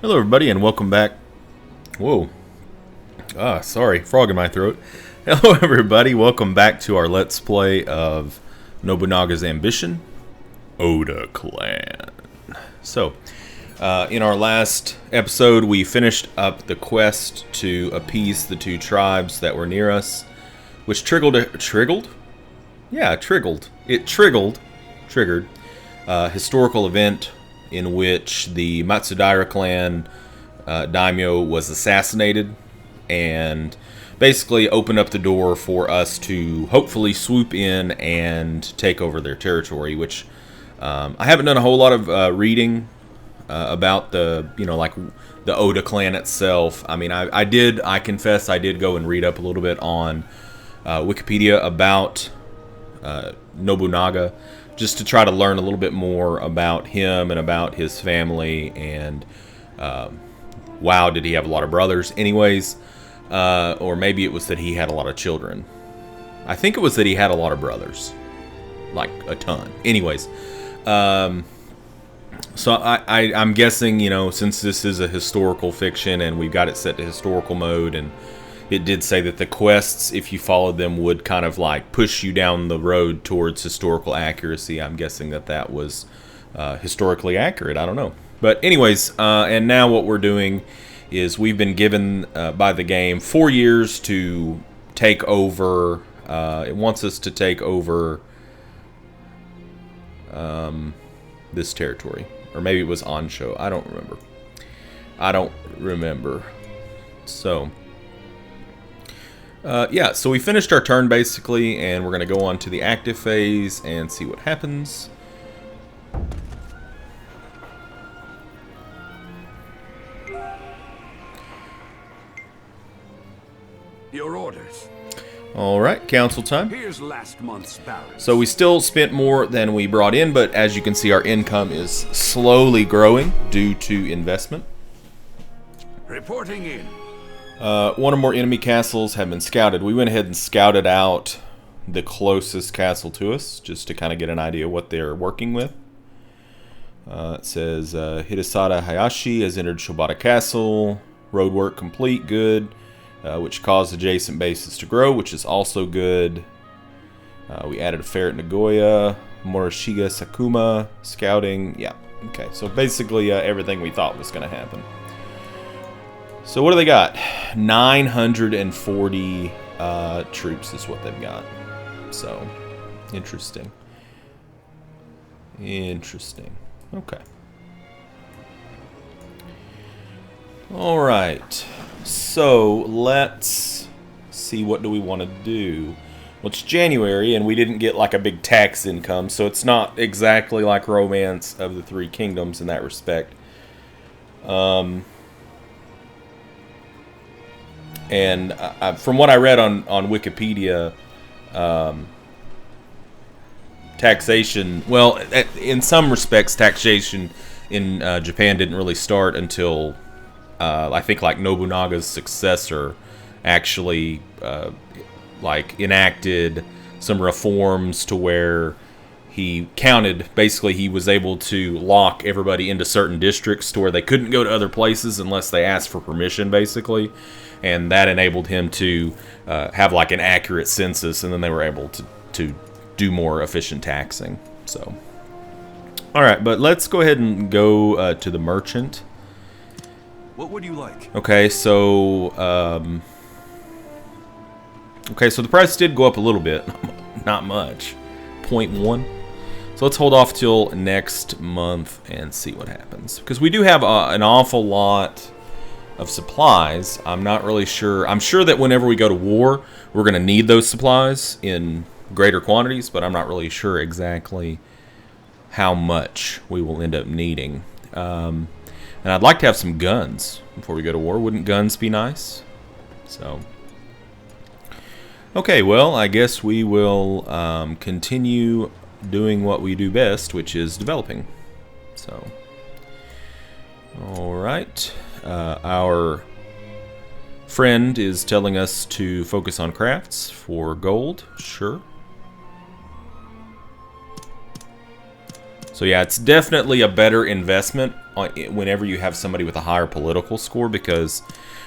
Hello everybody and welcome back. Whoa. Sorry, frog in my throat. Hello everybody, welcome back to our Let's Play of Nobunaga's Ambition, Oda Clan. So, in our last episode, we finished up the quest to appease the two tribes that were near us, which triggered a historical event in which the Matsudaira clan daimyo was assassinated, and basically opened up the door for us to hopefully swoop in and take over their territory, which I haven't done a whole lot of reading about the Oda clan itself. I mean, I confess I did go and read up a little bit on Wikipedia about Nobunaga, just to try to learn a little bit more about him and about his family, and wow, did he have a lot of brothers? Anyways, or maybe it was that he had a lot of children. I think it was that he had a lot of brothers, like a ton. Anyways, so I'm guessing, since this is a historical fiction and we've got it set to historical mode, and it did say that the quests, if you followed them, would kind of like push you down the road towards historical accuracy. I'm guessing that was historically accurate. I don't know. But anyways, and now what we're doing is we've been given by the game 4 years to take over. It wants us to take over this territory. Or maybe it was Ansho. I don't remember. So... yeah, so we finished our turn basically, and we're going to go on to the active phase and see what happens. Your orders. Alright, council time. Here's last month's balance. So we still spent more than we brought in, but as you can see, our income is slowly growing due to investment. Reporting in. One or more enemy castles have been scouted. We went ahead and scouted out the closest castle to us, just to kind of get an idea what they're working with. It says, Hidesada Hayashi has entered Shobata Castle. Roadwork complete, good. Which caused adjacent bases to grow, which is also good. We added a fair at Nagoya. Moroshiga Sakuma, scouting. Yeah, okay. So basically everything we thought was going to happen. So what do they got? 940 troops is what they've got. So, interesting. Interesting. Okay. Alright. So, let's see, what do we want to do? Well, it's January, and we didn't get like a big tax income, so it's not exactly like Romance of the Three Kingdoms in that respect. And from what I read on Wikipedia, taxation, well, in some respects, taxation in Japan didn't really start until, I think, like Nobunaga's successor actually, enacted some reforms to where he counted, basically he was able to lock everybody into certain districts to where they couldn't go to other places unless they asked for permission, basically. And that enabled him to have like an accurate census, and then they were able to do more efficient taxing. So, all right, but let's go ahead and go to the merchant. What would you like? Okay, so the price did go up a little bit, not much, 0.1. So let's hold off till next month and see what happens, because we do have an awful lot of supplies. I'm not really sure. I'm sure that whenever we go to war, we're going to need those supplies in greater quantities, but I'm not really sure exactly how much we will end up needing. And I'd like to have some guns before we go to war. Wouldn't guns be nice? So, okay, well, I guess we will continue doing what we do best, which is developing. So, all right. Our friend is telling us to focus on crafts for gold. Sure. So yeah, it's definitely a better investment whenever you have somebody with a higher political score, because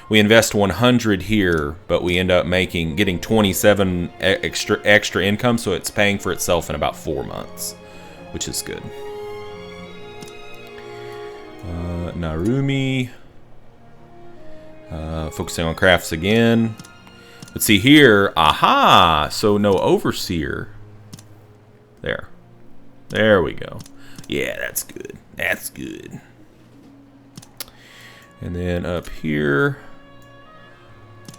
we invest 100 here, but we end up getting 27 extra income, so it's paying for itself in about 4 months, which is good. Narumi. Focusing on crafts again. Let's see here. Aha! So no overseer. There. There we go. Yeah, that's good. That's good. And then up here,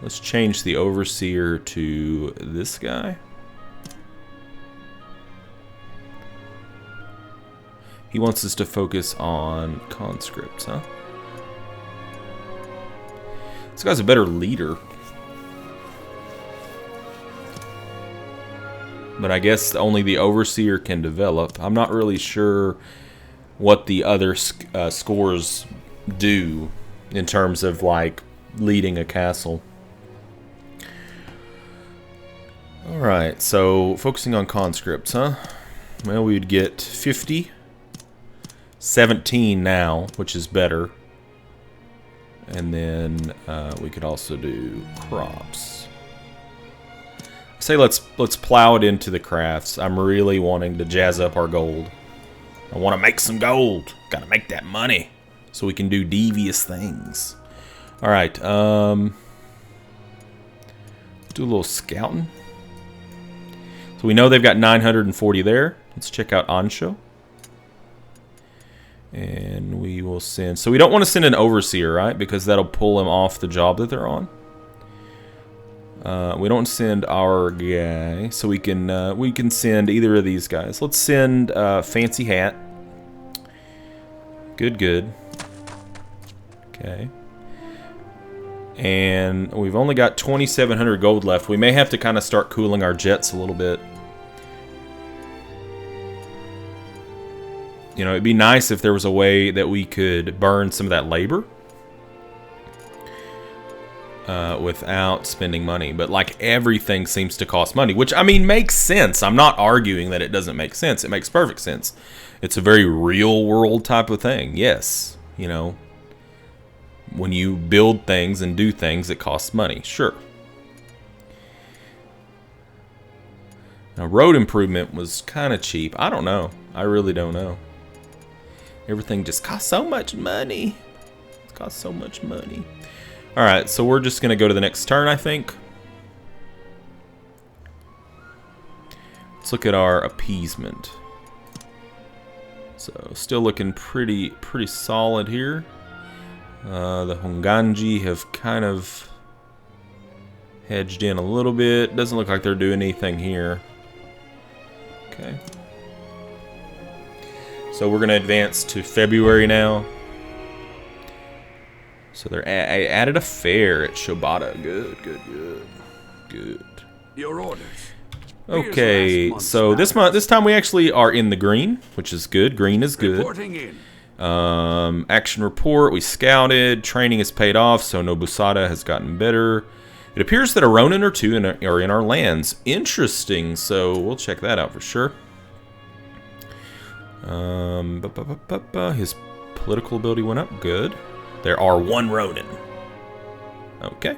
let's change the overseer to this guy. He wants us to focus on conscripts, huh? This guy's a better leader. But I guess only the overseer can develop. I'm not really sure what the other scores do in terms of, like, leading a castle. Alright, so focusing on conscripts, huh? Well, we'd get 50. 17 now, which is better. And then we could also do crops. Say let's plow it into the crafts. I'm really wanting to jazz up our gold. I want to make some gold. Got to make that money so we can do devious things. All right. Do a little scouting. So we know they've got 940 there. Let's check out Ansho. And we will send... So we don't want to send an overseer, right? Because that'll pull them off the job that they're on. We don't send our guy, so we can send either of these guys. Let's send Fancy Hat. Good, good. Okay. And we've only got 2,700 gold left. We may have to kind of start cooling our jets a little bit. You know, it'd be nice if there was a way that we could burn some of that labor without spending money. But, like, everything seems to cost money, which, I mean, makes sense. I'm not arguing that it doesn't make sense. It makes perfect sense. It's a very real-world type of thing. Yes, you know, when you build things and do things, it costs money. Sure. Now, road improvement was kind of cheap. I don't know. I really don't know. Everything just costs so much money. It costs so much money. Alright, so we're just going to go to the next turn, I think. Let's look at our appeasement. So, still looking pretty solid here. The Honganji have kind of hedged in a little bit. Doesn't look like they're doing anything here. Okay. So we're going to advance to February now. So I added a fair at Shibata. Good, good, good, good. Your orders. Okay, so this time we actually are in the green, which is good. Green is good. Reporting in. Action report. We scouted. Training has paid off, so Nobusada has gotten better. It appears that a Ronin or two are in our lands. Interesting. So we'll check that out for sure. His political ability went up. Good. There are 1 Ronin. Okay.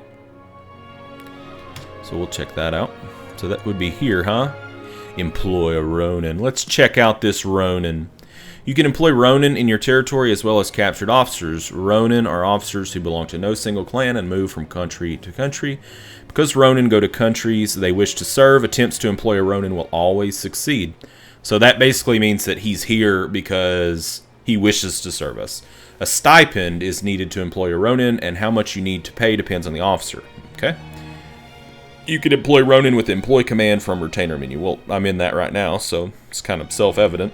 So we'll check that out. So that would be here, huh? Employ a Ronin. Let's check out this Ronin. You can employ Ronin in your territory as well as captured officers. Ronin are officers who belong to no single clan and move from country to country. Because Ronin go to countries they wish to serve, attempts to employ a Ronin will always succeed. So that basically means that he's here because he wishes to serve us. A stipend is needed to employ a Ronin, and how much you need to pay depends on the officer. Okay? You can employ Ronin with the employ command from retainer menu. Well, I'm in that right now, so it's kind of self-evident.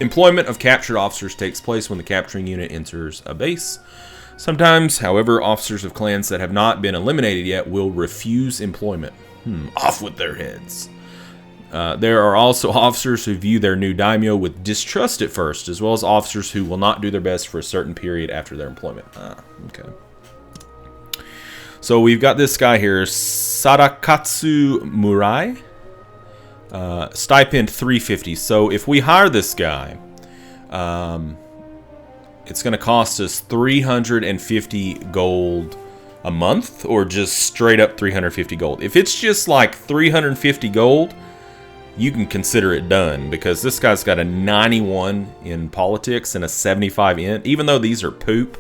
Employment of captured officers takes place when the capturing unit enters a base. Sometimes, however, officers of clans that have not been eliminated yet will refuse employment. Off with their heads. There are also officers who view their new daimyo with distrust at first, as well as officers who will not do their best for a certain period after their employment. Okay. So we've got this guy here, Sadakatsu Murai. Stipend 350. So if we hire this guy, it's going to cost us 350 gold a month, or just straight up 350 gold. If it's just like 350 gold, you can consider it done, because this guy's got a 91 in politics and a 75 in. Even though these are poop,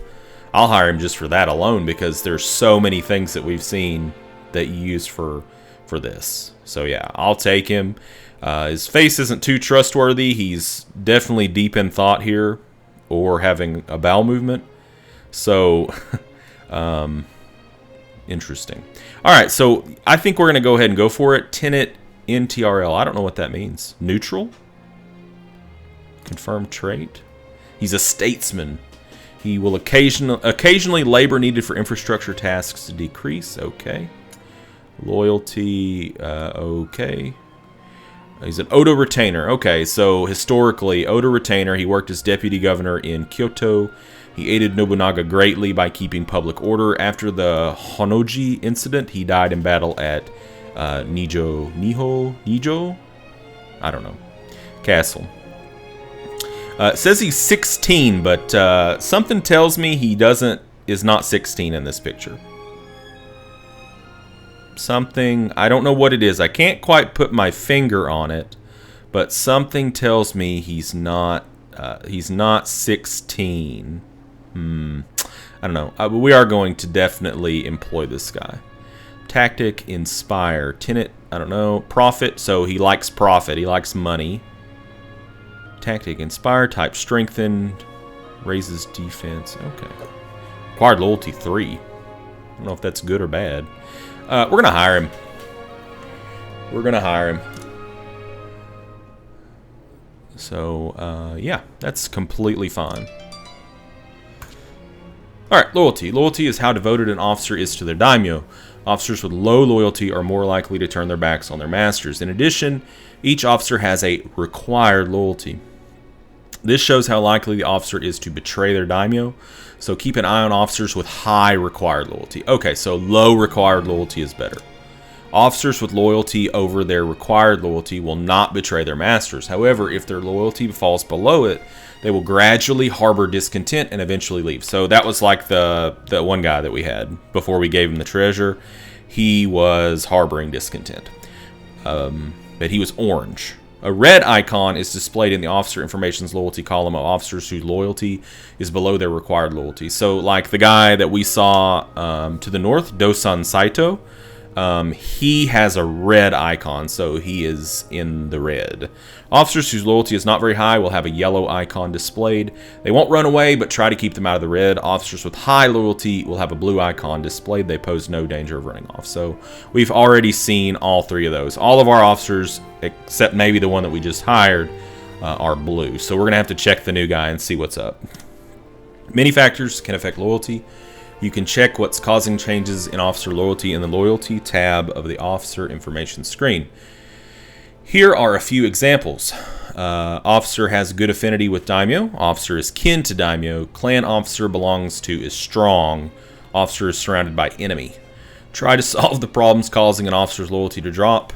I'll hire him just for that alone, because there's so many things that we've seen that you use for this. So yeah, I'll take him. His face isn't too trustworthy. He's definitely deep in thought here, or having a bowel movement. So, interesting. All right, so I think we're going to go ahead and go for it. Tenet NTRL. I don't know what that means. Neutral? Confirmed trait? He's a statesman. He will occasionally labor needed for infrastructure tasks to decrease. Okay. Loyalty. Okay. He's an Odo retainer. Okay, so historically, Odo retainer. He worked as deputy governor in Kyoto. He aided Nobunaga greatly by keeping public order. After the Honnoji incident, he died in battle at Nijo? I don't know. Castle. It says he's 16, but something tells me he is not 16 in this picture. Something, I don't know what it is. I can't quite put my finger on it, but something tells me he's not 16. I don't know. We are going to definitely employ this guy. Tactic, inspire, tenet, I don't know. Profit, so he likes profit. He likes money. Tactic, inspire, type strengthened, raises defense. Okay. Acquired loyalty 3. I don't know if that's good or bad. We're going to hire him. We're going to hire him. So, yeah, that's completely fine. Alright, loyalty. Loyalty is how devoted an officer is to their daimyo. Officers with low loyalty are more likely to turn their backs on their masters. In addition, each officer has a required loyalty. This shows how likely the officer is to betray their daimyo. So keep an eye on officers with high required loyalty. Okay, so low required loyalty is better. Officers with loyalty over their required loyalty will not betray their masters. However, if their loyalty falls below it, they will gradually harbor discontent and eventually leave. So that was like the one guy that we had before we gave him the treasure. He was harboring discontent. But he was orange. A red icon is displayed in the officer information's loyalty column of officers whose loyalty is below their required loyalty. So like the guy that we saw to the north, Dosan Saito, he has a red icon, so he is in the red. Officers whose loyalty is not very high will have a yellow icon displayed. They won't run away, but try to keep them out of the red. Officers with high loyalty will have a blue icon displayed. They pose no danger of running off. So we've already seen all three of those. All of our officers, except maybe the one that we just hired, are blue. So we're going to have to check the new guy and see what's up. Many factors can affect loyalty. You can check what's causing changes in officer loyalty in the Loyalty tab of the Officer Information screen. Here are a few examples. Officer has good affinity with daimyo. Officer is kin to daimyo. Clan officer belongs to is strong. Officer is surrounded by enemy. Try to solve the problems causing an officer's loyalty to drop,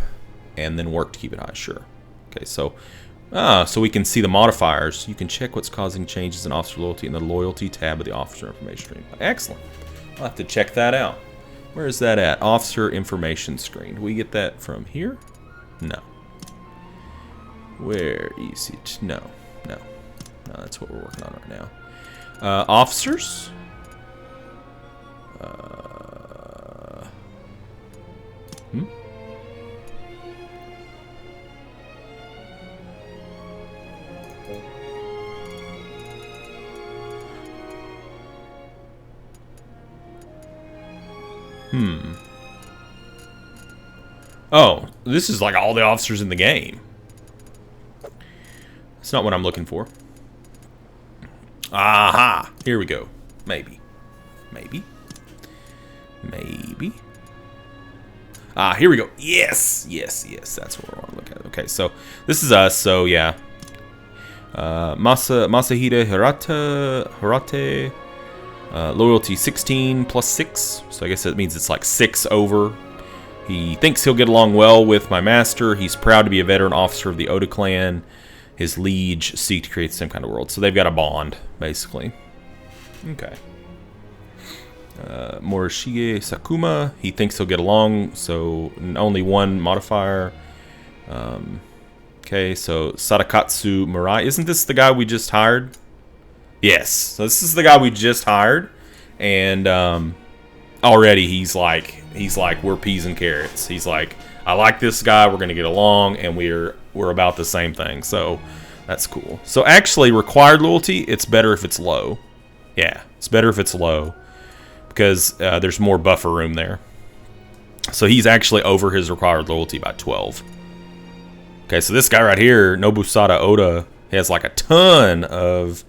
and then work to keep it high. Sure. Okay, so we can see the modifiers. You can check what's causing changes in officer loyalty in the Loyalty tab of the Officer Information screen. Excellent. I'll have to check that out. Where is that at? Officer Information screen. Do we get that from here? No. Where is it? No. That's what we're working on right now. Officers. Oh, this is like all the officers in the game. That's not what I'm looking for. Aha! Here we go. Maybe. Here we go. Yes. That's what we want to look at. Okay, so this is us. So yeah. Masahide Hirate. Loyalty 16 plus 6. So I guess that means it's like 6 over. He thinks he'll get along well with my master. He's proud to be a veteran officer of the Oda clan. His liege seek to create the same kind of world. So they've got a bond, basically. Okay. Morishige Sakuma. He thinks he'll get along, so only one modifier. Okay, so Sadakatsu Murai. Isn't this the guy we just hired? Yes. So this is the guy we just hired. And already he's like, we're peas and carrots. He's like, I like this guy, we're going to get along, and we're about the same thing. So that's cool. So actually, required loyalty, it's better if it's low. Yeah, it's better if it's low because there's more buffer room there. So he's actually over his required loyalty by 12. Okay, so this guy right here, Nobusada Oda, has like a ton of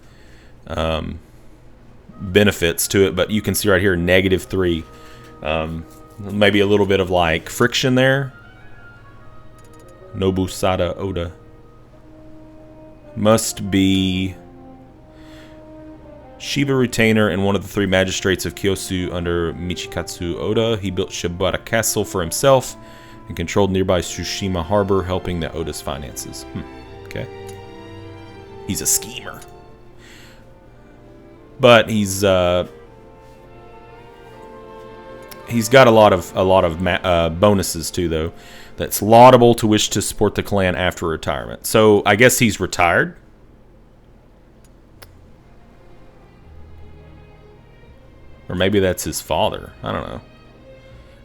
benefits to it, but you can see right here, -3. Maybe a little bit of like friction there. Nobusada Oda. Must be Shiba retainer and one of the 3 magistrates of Kyosu under Michikatsu Oda. He built Shibata Castle for himself and controlled nearby Tsushima Harbor, helping the Oda's finances. Okay. He's a schemer. But he's got a lot of bonuses too, though. That's laudable to wish to support the clan after retirement. So I guess he's retired. Or maybe that's his father. I don't know.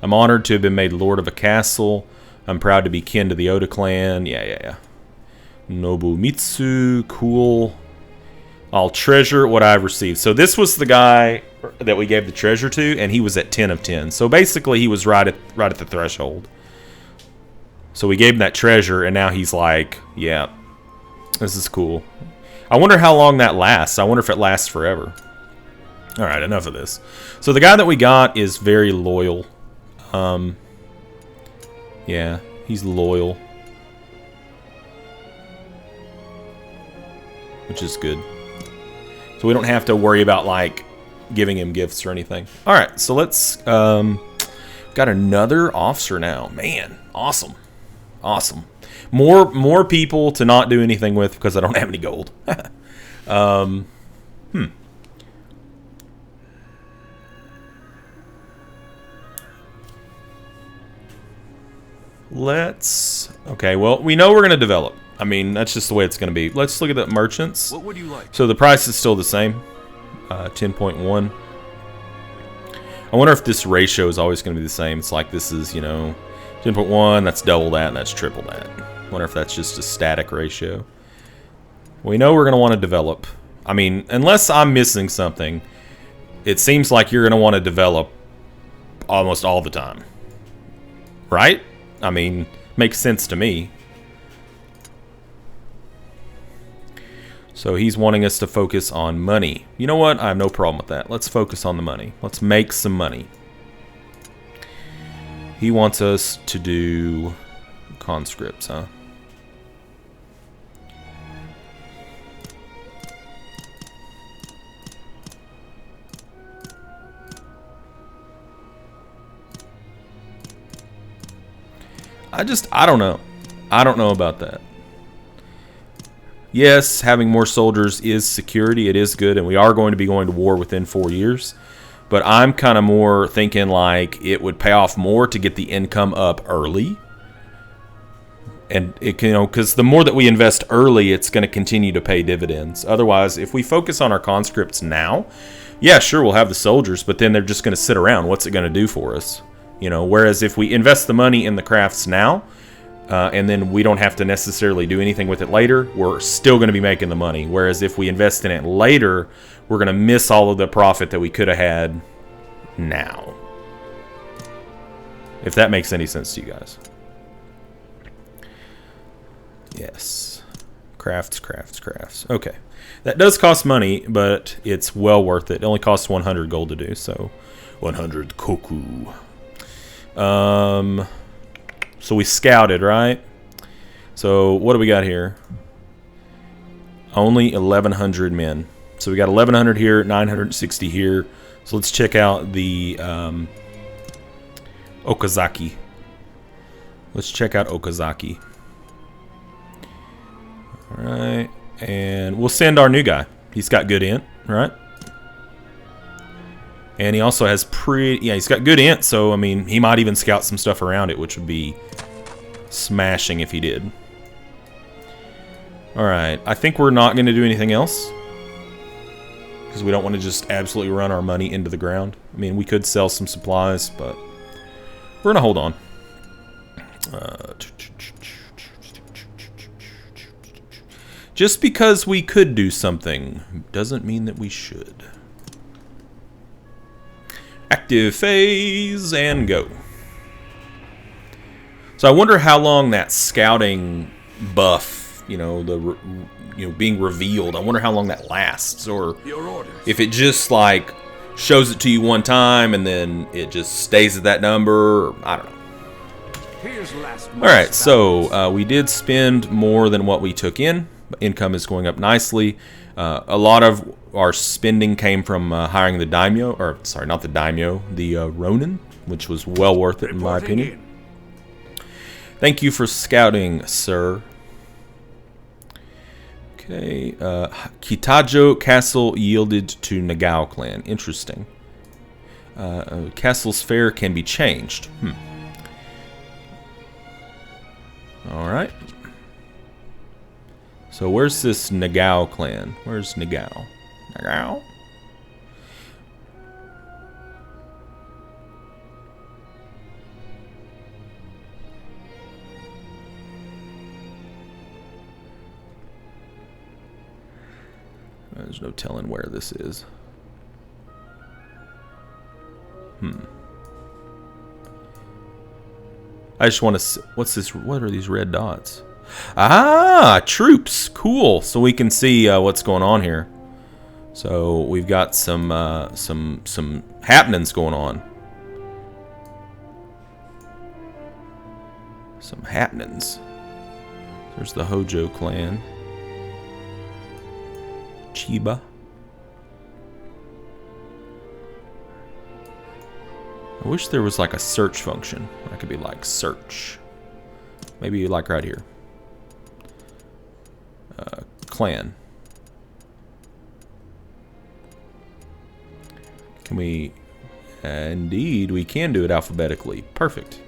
I'm honored to have been made lord of a castle. I'm proud to be kin to the Oda clan. Yeah. Nobumitsu, cool. I'll treasure what I've received. So this was the guy that we gave the treasure to, and he was at 10 of 10. So basically, he was right at the threshold. So we gave him that treasure, and now he's like, yeah, this is cool. I wonder how long that lasts. I wonder if it lasts forever. All right, enough of this. So the guy that we got is very loyal. Yeah, he's loyal, which is good. So we don't have to worry about like giving him gifts or anything. All right, so let's got another officer now. Man, awesome. More people to not do anything with because I don't have any gold. Okay, well, we know we're going to develop. I mean, that's just the way it's going to be. Let's look at the merchants. What would you like? So the price is still the same, 10.1. I wonder if this ratio is always going to be the same. It's like this is, 10.1, that's double that, and that's triple that. I wonder if that's just a static ratio. We know we're going to want to develop. I mean, unless I'm missing something, it seems like you're going to want to develop almost all the time. Right? I mean, makes sense to me. So he's wanting us to focus on money. You know what? I have no problem with that. Let's focus on the money. Let's make some money. He wants us to do conscripts, huh? I don't know. I don't know about that. Yes, having more soldiers is security. It is good, and we are going to be going to war within 4 years. But I'm kind of more thinking like it would pay off more to get the income up early. And it because the more that we invest early, it's going to continue to pay dividends. Otherwise, if we focus on our conscripts now, yeah, sure, we'll have the soldiers, but then they're just going to sit around. What's it going to do for us? Whereas if we invest the money in the crafts now, and then we don't have to necessarily do anything with it later, we're still going to be making the money. Whereas if we invest in it later, we're going to miss all of the profit that we could have had now. If that makes any sense to you guys. Yes. Crafts. Okay. That does cost money, but it's well worth it. It only costs 100 gold to do, so 100 koku. So we scouted, right? So what do we got here? Only 1,100 men. So we got 1,100 here, 960 here. So let's check out the Okazaki. Let's check out Okazaki. Alright. And we'll send our new guy. He's got good int, right? And he also has yeah, he's got good int, so, I mean, he might even scout some stuff around it, which would be smashing if he did. Alright, I think we're not going to do anything else. Because we don't want to just absolutely run our money into the ground. I mean, we could sell some supplies, but we're going to hold on. Just because we could do something doesn't mean that we should. Active phase and go. So I wonder how long that scouting buff, you know, being revealed. I wonder how long that lasts, or if it just like shows it to you one time and then it just stays at that number. Or, I don't know. All right, so we did spend more than what we took in. Income is going up nicely. A lot of our spending came from hiring the daimyo, or sorry, not the daimyo, the Ronin, which was well worth it in my opinion. Thank you for scouting, sir. Okay, Kitajo Castle yielded to Nagao clan. Interesting. Castle's fare can be changed. All right. So where's this Nagao clan? Where's Nagao? Nagao? There's no telling where this is. I just want to. What's this? What are these red dots? Ah, troops. Cool. So we can see what's going on here. So we've got some happenings going on. Some happenings. There's the Hojo clan. Chiba. I wish there was like a search function. I could be like search. Maybe like right here. Clan. Can we? Indeed, we can do it alphabetically. Perfect.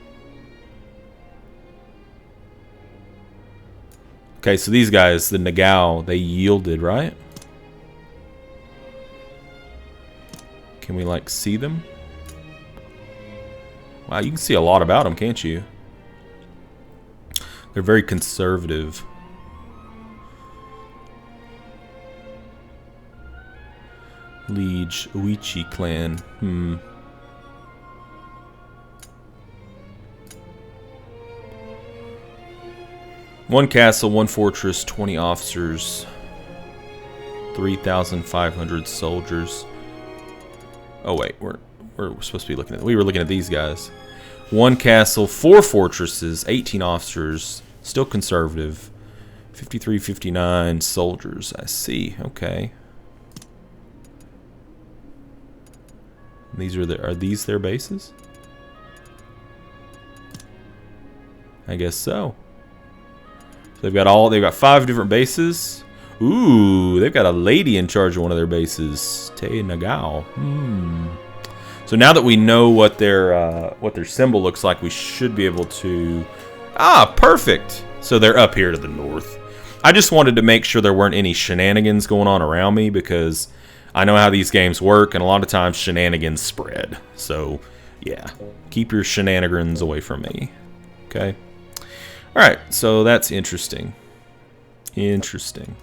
Okay, so these guys, the Nagao, they yielded, right? Can we like see them? Wow, you can see a lot about them, can't you? They're very conservative. Liege, Uichi clan. One castle, one fortress, 20 officers, 3,500 soldiers. Oh wait, we're supposed to be looking at. We were looking at these guys. One castle, 4 fortresses, 18 officers, still conservative. 53, 59 soldiers. I see. Okay. These are these their bases? I guess so. So they've got 5 different bases. Ooh, they've got a lady in charge of one of their bases. Te Nagao. So now that we know what their symbol looks like, we should be able to. Ah, perfect. So they're up here to the north. I just wanted to make sure there weren't any shenanigans going on around me, because I know how these games work, and a lot of times shenanigans spread. So, yeah, keep your shenanigans away from me. Okay. All right. So that's interesting. Interesting.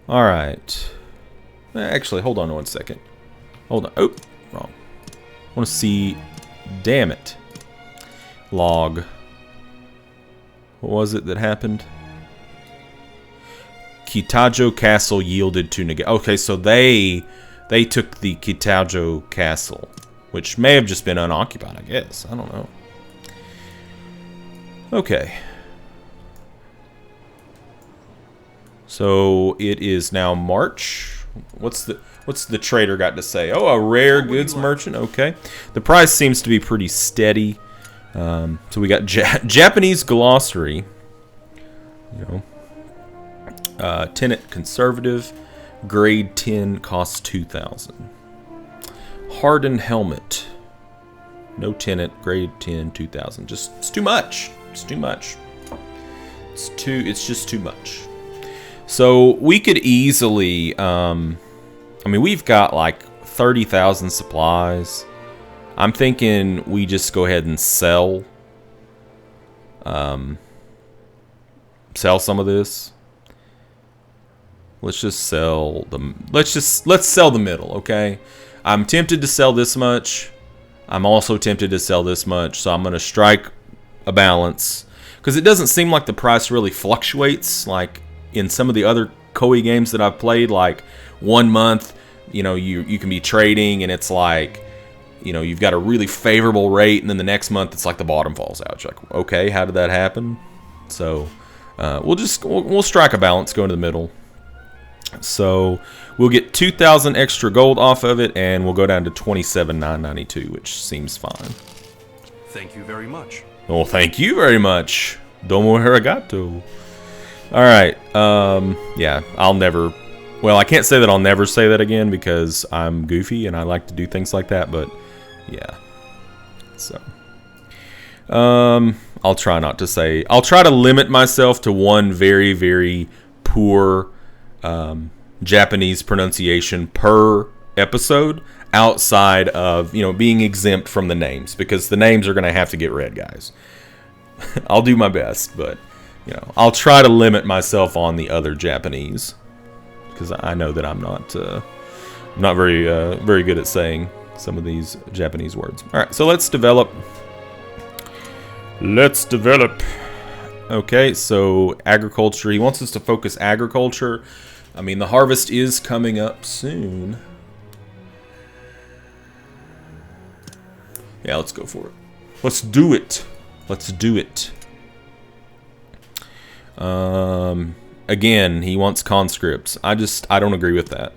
All right. Actually, hold on 1 second. Hold on. Oh, wrong. I want to see. Damn it. Log. What was it that happened? Kitajo Castle yielded to Nagao. Okay, so they took the Kitajo Castle, which may have just been unoccupied, I guess. I don't know. Okay. So it is now March. What's the trader got to say? Oh, a rare goods merchant. Okay. The price seems to be pretty steady. So we got Japanese glossary. Tenant conservative, grade 10, costs 2,000. Hardened helmet, no tenant, grade 10, 2,000. It's too much. It's too much. It's just too much. So we could easily, we've got like 30,000 supplies. I'm thinking we just go ahead and sell some of this. Let's just sell them. Let's sell the middle, okay? I'm tempted to sell this much. I'm also tempted to sell this much, so I'm going to strike a balance, because it doesn't seem like the price really fluctuates like in some of the other Koei games that I've played. Like 1 month, you can be trading and it's like, you've got a really favorable rate, and then the next month it's like the bottom falls out. You're like, okay, how did that happen? So we'll strike a balance, go into the middle. So we'll get 2,000 extra gold off of it, and we'll go down to 27,992, which seems fine. Thank you very much. Well, thank you very much. Domo arigato. All right. Yeah, I can't say that I'll never say that again, because I'm goofy and I like to do things like that, but yeah. So I'll try to limit myself to one very, very poor Japanese pronunciation per episode, outside of being exempt from the names, because the names are going to have to get read, guys. I'll do my best, but I'll try to limit myself on the other Japanese, because I know that I'm not very good at saying some of these Japanese words. All right, so let's develop. Okay, so agriculture. He wants us to focus agriculture. The harvest is coming up soon. Yeah, let's go for it. Let's do it. Again, he wants conscripts. I don't agree with that.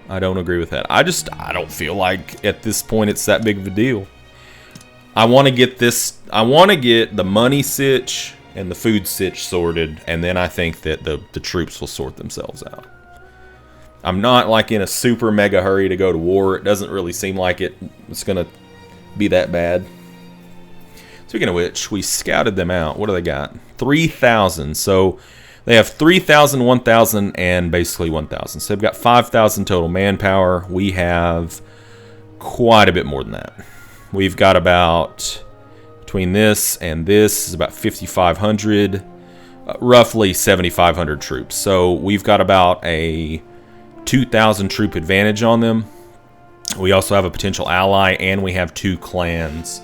I don't feel like at this point it's that big of a deal. I want to get the money sitch and the food sitch sorted, and then I think that the troops will sort themselves out. I'm not like in a super mega hurry to go to war. It doesn't really seem like it's going to be that bad. Speaking of which, we scouted them out. What do they got? 3,000. So they have 3,000, 1,000, and basically 1,000. So they've got 5,000 total manpower. We have quite a bit more than that. We've got about, between this and this, is about 5,500, roughly 7,500 troops. So we've got about a 2,000 troop advantage on them. We also have a potential ally, and we have 2 clans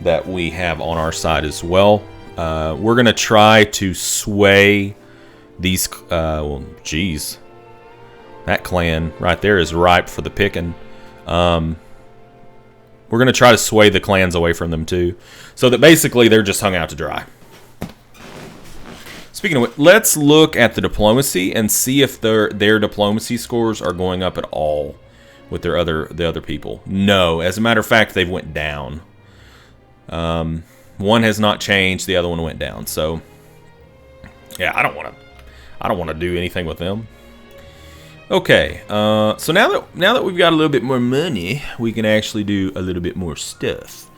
that we have on our side as well. We're going to try to sway these... well, geez. That clan right there is ripe for the picking. We're going to try to sway the clans away from them too, so that basically they're just hung out to dry. Speaking of which, let's look at the diplomacy and see if their diplomacy scores are going up at all with the other people. No, as a matter of fact, they've went down. One has not changed, the other one went down. So yeah, I don't want to do anything with them. Okay, so now that we've got a little bit more money, we can actually do a little bit more stuff.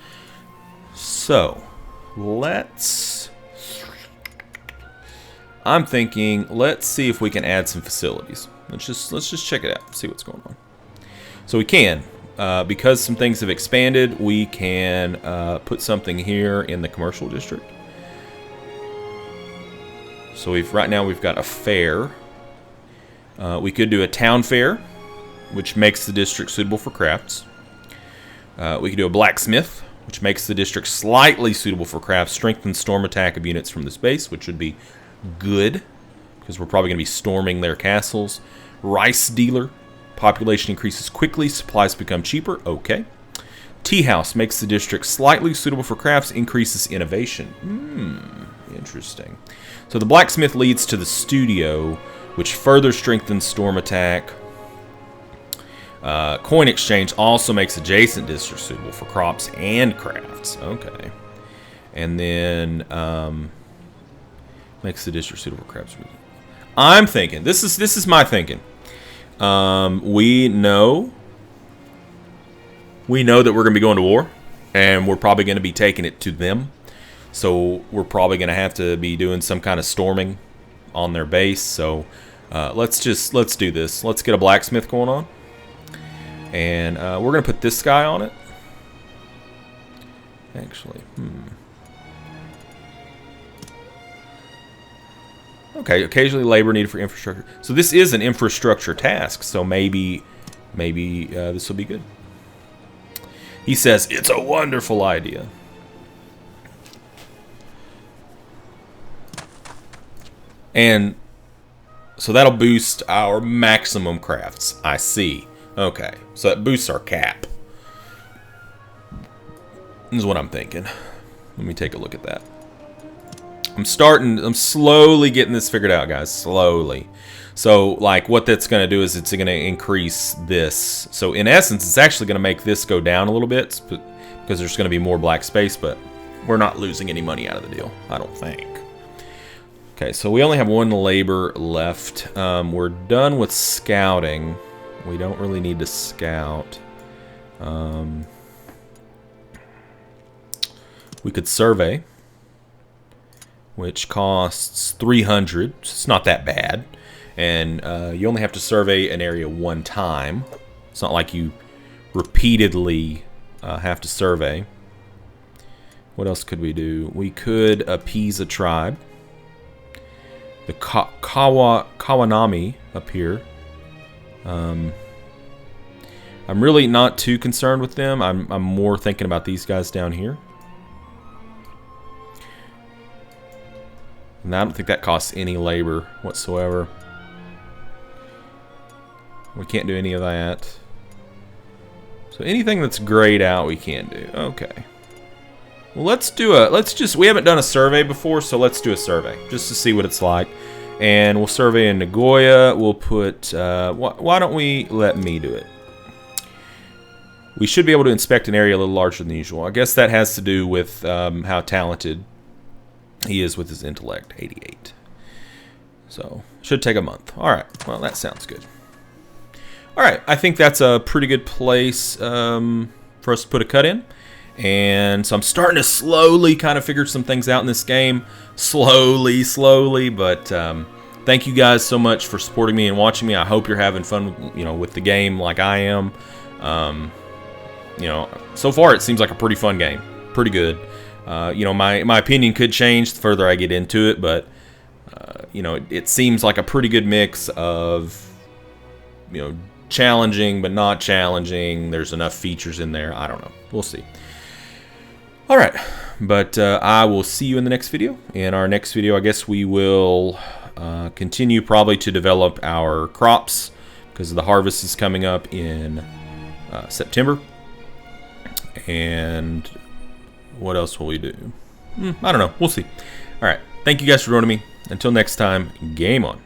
So I'm thinking, let's see if we can add some facilities. Let's just check it out, see what's going on. So we can, because some things have expanded, we can put something here in the commercial district. So right now we've got a fair. We could do a town fair, which makes the district suitable for crafts. We could do a blacksmith, which makes the district slightly suitable for crafts. Strengthen storm attack of units from the base, which would be good, because we're probably going to be storming their castles. Rice dealer, population increases quickly, supplies become cheaper. Okay. Tea house makes the district slightly suitable for crafts, increases innovation. Interesting. So the blacksmith leads to the studio, which further strengthens storm attack. Coin exchange also makes adjacent districts suitable for crops and crafts. Okay. And then makes the district suitable for crafts. I'm thinking, this is my thinking. We know that we're going to be going to war, and we're probably going to be taking it to them. So we're probably going to have to be doing some kind of storming on their base. So let's do this. Let's get a blacksmith going on. And we're going to put this guy on it. Actually, Okay, occasionally labor needed for infrastructure. So this is an infrastructure task. So maybe this will be good. He says, it's a wonderful idea. And so that'll boost our maximum crafts. I see. Okay, so that boosts our cap. This is what I'm thinking. Let me take a look at that. I'm slowly getting this figured out, guys. Slowly. So, like, what that's going to do is it's going to increase this. So, in essence, it's actually going to make this go down a little bit because there's going to be more black space, but we're not losing any money out of the deal, I don't think. Okay, so we only have one labor left. We're done with scouting. We don't really need to scout. We could survey, which costs 300. It's not that bad. And you only have to survey an area one time. It's not like you repeatedly have to survey. What else could we do? We could appease a tribe. The Kawanami up here. I'm really not too concerned with them. I'm more thinking about these guys down here. And I don't think that costs any labor whatsoever. We can't do any of that. So anything that's grayed out, we can't do. Okay. Well, we haven't done a survey before, so let's do a survey just to see what it's like. And we'll survey in Nagoya. We'll put, why don't we let me do it? We should be able to inspect an area a little larger than usual. I guess that has to do with how talented he is with his intellect, 88. So, should take a month. All right, well, that sounds good. All right, I think that's a pretty good place for us to put a cut in. And so I'm starting to slowly kind of figure some things out in this game. Slowly, but thank you guys so much for supporting me and watching me. I hope you're having fun, with the game like I am. So far it seems like a pretty fun game. Pretty good. My opinion could change the further I get into it, but it seems like a pretty good mix of challenging but not challenging. There's enough features in there. I don't know. We'll see. All right, but I will see you in the next video. In our next video, I guess we will continue probably to develop our crops because the harvest is coming up in September. And what else will we do? I don't know. We'll see. All right. Thank you guys for joining me. Until next time, game on.